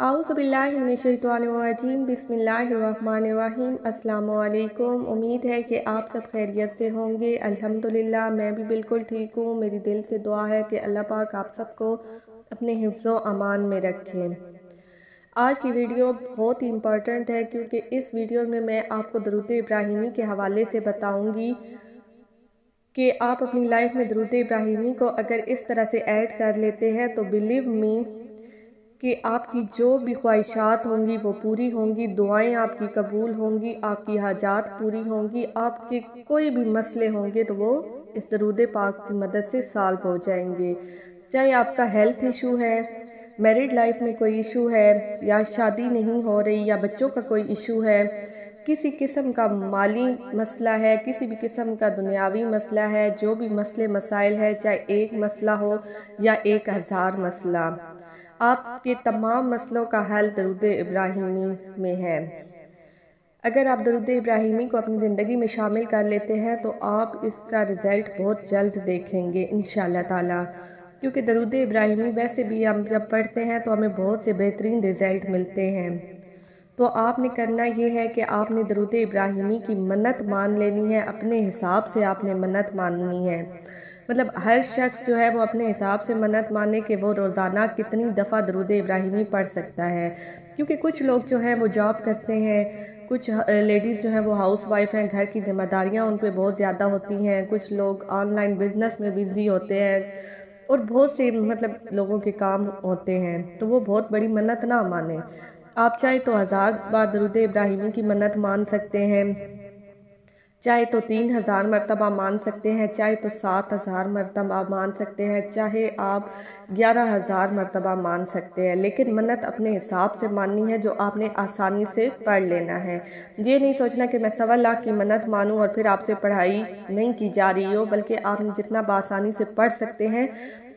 अऊज़ु बिल्लाहि मिनश्शैतानिर्रजीम बिस्मिल्लाहिर्रहमानिर्रहीम। अस्सलामु अलैकुम। उम्मीद है कि आप सब खैरियत से होंगे। अल्हम्दुलिल्लाह मैं भी बिल्कुल ठीक हूँ। मेरी दिल से दुआ है कि अल्लाह पाक आप सबको अपने हिफ्ज़ो अमान में रखें। आज की वीडियो बहुत ही इम्पॉर्टेंट है क्योंकि इस वीडियो में मैं आपको दरूद इब्राहिमी के हवाले से बताऊँगी कि आप अपनी लाइफ में दरूद इब्राहिमी को अगर इस तरह से ऐड कर लेते हैं तो बिलीव मी कि आपकी जो भी ख्वाहिशात होंगी वो पूरी होंगी, दुआएं आपकी कबूल होंगी, आपकी हाजात पूरी होंगी, आपके कोई भी मसले होंगे तो वो इस दरूद पाक की मदद से सॉल्व हो जाएंगे। चाहे आपका हेल्थ इशू है, मैरिड लाइफ में कोई इशू है, या शादी नहीं हो रही, या बच्चों का कोई इशू है, किसी किस्म का माली मसला है, किसी भी किस्म का दुनियावी मसला है, जो भी मसले मसाइल है, चाहे एक मसला हो या 1000 मसला, आपके तमाम मसलों का हल दरूद इब्राहिमी में है। अगर आप दरूद इब्राहिमी को अपनी ज़िंदगी में शामिल कर लेते हैं तो आप इसका रिज़ल्ट बहुत जल्द देखेंगे इंशाअल्लाह ताला। क्योंकि दरूद इब्राहिमी वैसे भी हम जब पढ़ते हैं तो हमें बहुत से बेहतरीन रिज़ल्ट मिलते हैं। तो आपने करना ये है कि आपने दरूद इब्राहिमी की मन्नत मान लेनी है, अपने हिसाब से आपने मन्नत माननी है। मतलब हर शख्स जो है वो अपने हिसाब से मन्नत माने कि वो रोज़ाना कितनी दफ़ा दरूद इब्राहिमी पढ़ सकता है। क्योंकि कुछ लोग जो हैं वो जॉब करते हैं, कुछ लेडीज़ जो हैं वो हाउस वाइफ हैं, घर की ज़िम्मेदारियाँ उन पर बहुत ज़्यादा होती हैं, कुछ लोग ऑनलाइन बिजनेस में बिज़ी होते हैं और बहुत से मतलब लोगों के काम होते हैं, तो वो बहुत बड़ी मन्नत ना माने। आप चाहे तो 1000 बार दरूद इब्राहिमी की मन्नत मान सकते हैं, चाहे तो 3000 मरतबा मान सकते हैं, चाहे तो 7000 मरतबा मान सकते हैं, चाहे आप 11000 मरतबा मान सकते हैं। लेकिन मन्नत अपने हिसाब से माननी है जो आपने आसानी से पढ़ लेना है। ये नहीं सोचना कि मैं 1.25 लाख की मन्नत मानूं और फिर आपसे पढ़ाई नहीं की जा रही हो, बल्कि आपने जितना बआसानी से पढ़ सकते हैं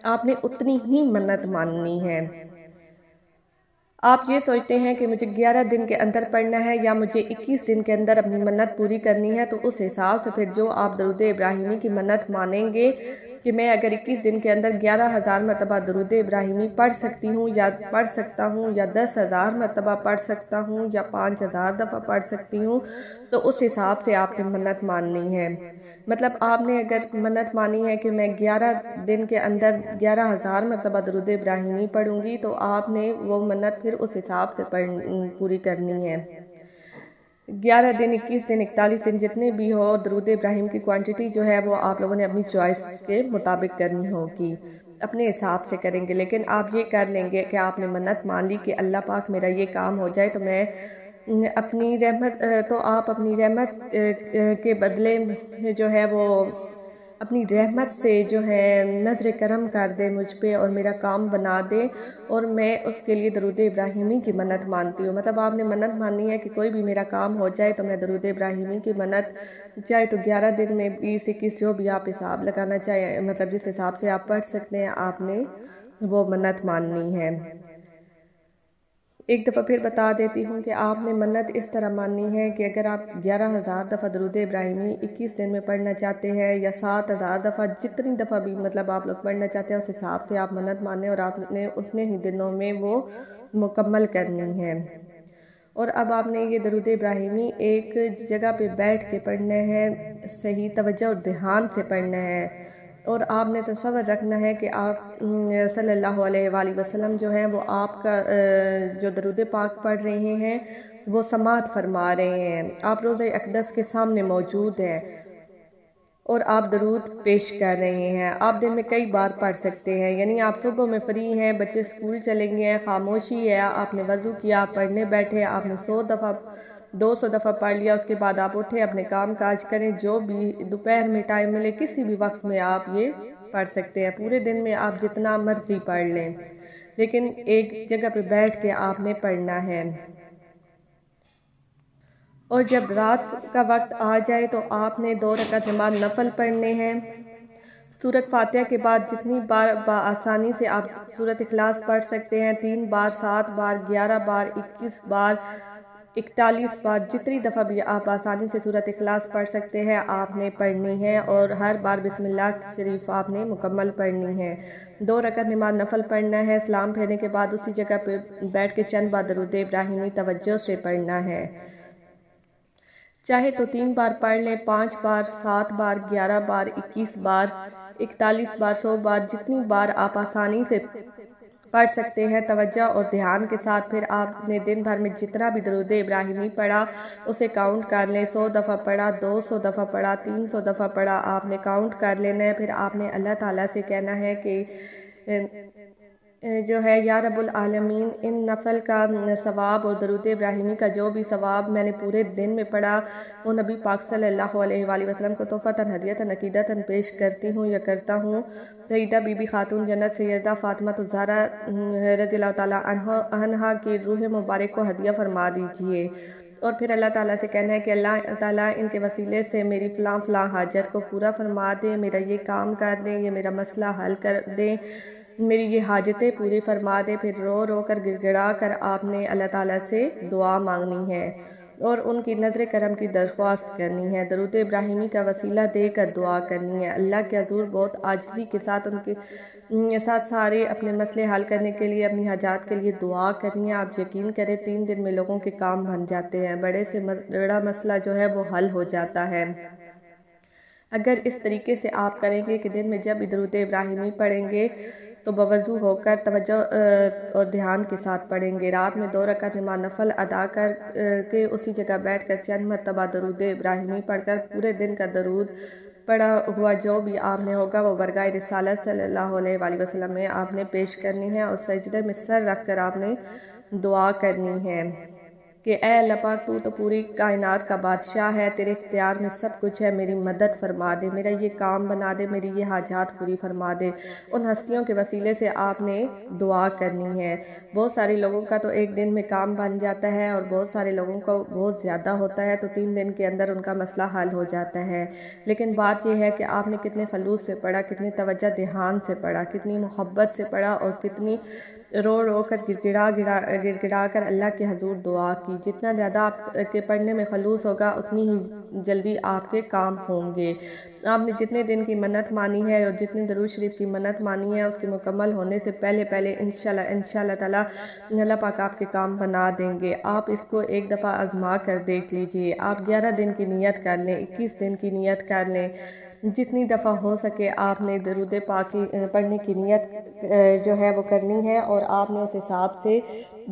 आपने उतनी ही मन्नत माननी है। आप ये सोचते हैं कि मुझे 11 दिन के अंदर पढ़ना है या मुझे 21 दिन के अंदर अपनी मन्नत पूरी करनी है, तो उस हिसाब से फिर जो आप दरूद इब्राहिमी की मन्नत मानेंगे कि मैं अगर 21 दिन के अंदर 11000 मरतबा दरूद इब्राहिमी पढ़ सकती हूँ या पढ़ सकता हूँ, या 10,000 मरतबा पढ़ सकता हूँ, या 5000 दफ़ा पढ़ सकती हूँ, तो उस हिसाब से आपने मन्नत माननी है। मतलब आपने अगर मन्नत मानी है कि मैं 11 दिन के अंदर 11000 मरतबा दरूद इब्राहिमी पढ़ूंगी, तो आपने वो मन्नत फिर उस हिसाब से पूरी करनी है। 11 दिन, 21 दिन, 41 दिन जितने भी हो, दरूद इब्राहिम की क्वांटिटी जो है वो आप लोगों ने अपनी चॉइस के मुताबिक करनी होगी, अपने हिसाब से करेंगे। लेकिन आप ये कर लेंगे कि आपने मन्नत मान ली कि अल्लाह पाक मेरा ये काम हो जाए तो मैं अपनी रहमत तो आप अपनी रहमत के बदले जो है वो अपनी रहमत से जो है नज़र करम कर दे मुझ पे और मेरा काम बना दे, और मैं उसके लिए दरूद इब्राहिमी की मन्नत मानती हूँ। मतलब आपने मन्नत माननी है कि कोई भी मेरा काम हो जाए तो मैं दरूद इब्राहिमी की मन्नत चाहे तो 11 दिन में 20-21 जो भी आप हिसाब लगाना चाहे, मतलब जिस हिसाब से आप पढ़ सकते हैं, आपने वो मन्नत माननी है। एक दफ़ा फिर बता देती हूँ कि आपने मन्नत इस तरह माननी है कि अगर आप 11000 दफ़ा दरूद इब्राहिमी 21 दिन में पढ़ना चाहते हैं, या 7000 दफ़ा, जितनी दफ़ा भी मतलब आप लोग पढ़ना चाहते हैं उस हिसाब से आप मन्नत माने और आपने उतने ही दिनों में वो मुकम्मल करनी है। और अब आपने ये दरूद इब्राहिमी एक जगह पे बैठ के पढ़ना है, सही तवज्जो और ध्यान से पढ़ना है, और आपने तसव्वुर रखना है कि आप सल्लल्लाहु अलैहि वसल्लम जो हैं वो आपका जो दरूद पाक पढ़ रहे हैं वो समाअत फरमा रहे हैं, आप रोज़े अक़दस के सामने मौजूद हैं और आप दरूद पेश कर रहे हैं। आप दिन में कई बार पढ़ सकते हैं, यानी आप सुबह में फ्री हैं, बच्चे स्कूल चले गए हैं, खामोशी है, आपने वज़ू किया, पढ़ने बैठे, आपने 100 दफ़ा 200 दफ़ा पढ़ लिया, उसके बाद आप उठे, अपने काम काज करें, जो भी दोपहर में टाइम मिले किसी भी वक्त में आप ये पढ़ सकते हैं। पूरे दिन में आप जितना मर्जी पढ़ लें, लेकिन एक जगह पे बैठ के आपने पढ़ना है। और जब रात का वक्त आ जाए तो आपने 2 रकात नमाज नफल पढ़ने हैं। सूरत फातिहा के बाद जितनी बार आसानी से आप सूरत इखलास पढ़ सकते हैं, 3 बार, 7 बार, 11 बार, 21 बार, 41 بار جتنی دفعہ بھی آپ آسانی سے سورۃ اخلاص پڑھ سکتے ہیں آپ نے پڑھنی ہے، اور ہر بار بسم اللہ شریف آپ نے مکمل پڑھنی ہے۔ 2 رکعت نماز نفل پڑھنا ہے، سلام پھیرنے کے بعد اسی جگہ پہ بیٹھ کے چند بار درود ابراہیمی توجہ سے پڑھنا ہے۔ چاہے تو 3 بار پڑھ لیں، 5 بار، 7 بار، 11 بار، 21 بار، 41 بار، 100 بار، جتنی بار آپ آسانی سے پڑھ سکتے ہیں توجہ اور دھیان کے ساتھ۔ پھر آپ نے دن بھر میں جتنا بھی درود ابراہیمی پڑھا اسے کاؤنٹ کر لیں، 100 دفعہ پڑھا، 200 دفعہ پڑھا، 300 دفعہ پڑھا، آپ نے کاؤنٹ کر لینا ہے۔ پھر آپ نے اللہ تعالیٰ سے کہنا ہے کہ جو ہے یا رب العالمین، ان نفل کا ثواب اور درود ابراہیمی کا جو بھی ثواب میں نے پورے دن میں پڑھا وہ نبی پاک صلی اللہ علیہ وآلہ وسلم کو تحفۃً ہدیۃً عقیدتاً پیش کرتی ہوں یا کرتا ہوں۔ سیدہ بی بی خاتون جنت سیدہ فاطمہ الزہرا رضی اللہ تعالیٰ عنہا کی روح مبارک کو ہدیہ فرما دیجئے، اور پھر اللہ تعالیٰ سے کہنا ہے کہ اللہ تعالیٰ ان کے وسیلے سے میری فلاں فلاں حاجت کو پورا فرما دے، میرا یہ کام کر دیں، یہ میرا مسئلہ حل کر دیں، میری یہ حاجتیں پوری فرما دے۔ پھر رو رو کر گڑ گڑا کر آپ نے اللہ تعالیٰ سے دعا مانگنی ہے اور ان کی نظر کرم کی درخواست کرنی ہے، درود ابراہیمی کا وسیلہ دے کر دعا کرنی ہے۔ اللہ کے حضور بہت عاجزی کے ساتھ ان کے ساتھ سارے اپنے مسئلے حل کرنے کے لیے، اپنی حاجات کے لیے دعا کرنی ہے۔ آپ یقین کریں 3 دن میں لوگوں کے کام بن جاتے ہیں، بڑے سے بڑا مسئلہ جو ہے وہ حل ہو جاتا ہے اگر اس طریقے سے آپ کریں گے کہ دن میں جب بھی درود ابراہیمی پڑھیں گے تو بوضو ہو کر توجہ اور دھیان کے ساتھ پڑھیں گے۔ رات میں 2 رکعت نماز نفل ادا کر کے اسی جگہ بیٹھ کر چند مرتبہ درود ابراہیمی پڑھ کر پورے دن کا درود پڑھا ہوا جو بھی آپ نے ہوگا وہ برگاہ رسالت صلی اللہ علیہ وآلہ وسلم میں آپ نے پیش کرنی ہے، اور سجدے میں سر رکھ کر آپ نے دعا کرنی ہے کہ اے اللہ پاک، تو پوری کائنات کا بادشاہ ہے، تیرے اختیار میں سب کچھ ہے، میری مدد فرما دے، میرا یہ کام بنا دے، میری یہ حاجات پوری فرما دے۔ ان ہستیوں کے وسیلے سے آپ نے دعا کرنی ہے۔ بہت سارے لوگوں کا تو ایک دن میں کام بن جاتا ہے اور بہت سارے لوگوں کو بہت زیادہ ہوتا ہے تو 3 دن کے اندر ان کا مسئلہ حل ہو جاتا ہے، لیکن بات یہ ہے کہ آپ نے کتنے خلوص سے پڑھا، کتنی توجہ دھیان سے پڑھا، کتنی محبت سے پڑھا، اور کتنی رو رو کر گڑ گڑا کر اللہ کے حضور دعا کی۔ جتنا زیادہ آپ کے پڑھنے میں خلوص ہوگا اتنی ہی جلدی آپ کے کام ہوں گے۔ آپ نے جتنے دن کی منت مانی ہے اور جتنے درود شریف کی منت مانی ہے اس کے مکمل ہونے سے پہلے انشاءاللہ تعالیٰ اللہ پاک آپ کے کام بنا دیں گے۔ آپ اس کو ایک دفعہ آزما کر دیکھ لیجئے۔ آپ 11 دن کی نیت کر لیں، 21 دن کی نیت کر لیں، جتنی دفعہ ہو سکے آپ نے درود پاک پڑھنے کی نیت جو ہے وہ کرنی ہے، اور آپ نے اس حساب سے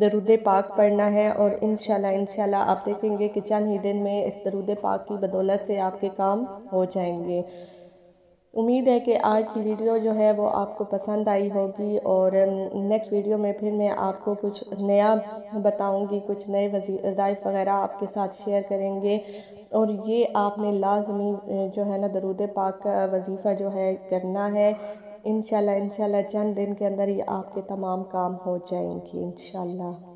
درود پاک پڑھنا ہے، اور انشاءاللہ آپ دیکھیں گے کہ چند ہی دن میں اس درود پاک کی بدولت سے آپ کے کام ہو جائیں گے۔ امید ہے کہ آج کی ویڈیو جو ہے وہ آپ کو پسند آئی ہوگی، اور نیکسٹ ویڈیو میں پھر میں آپ کو کچھ نیا بتاؤں گی، کچھ نئے وظائف وغیرہ آپ کے ساتھ شیئر کریں گے، اور یہ آپ نے لازمی جو ہے نا درود پاک کا وظیفہ جو ہے کرنا ہے۔ انشاءاللہ چند دن کے اندر ہی آپ کے تمام کام ہو جائیں گے انشاءاللہ۔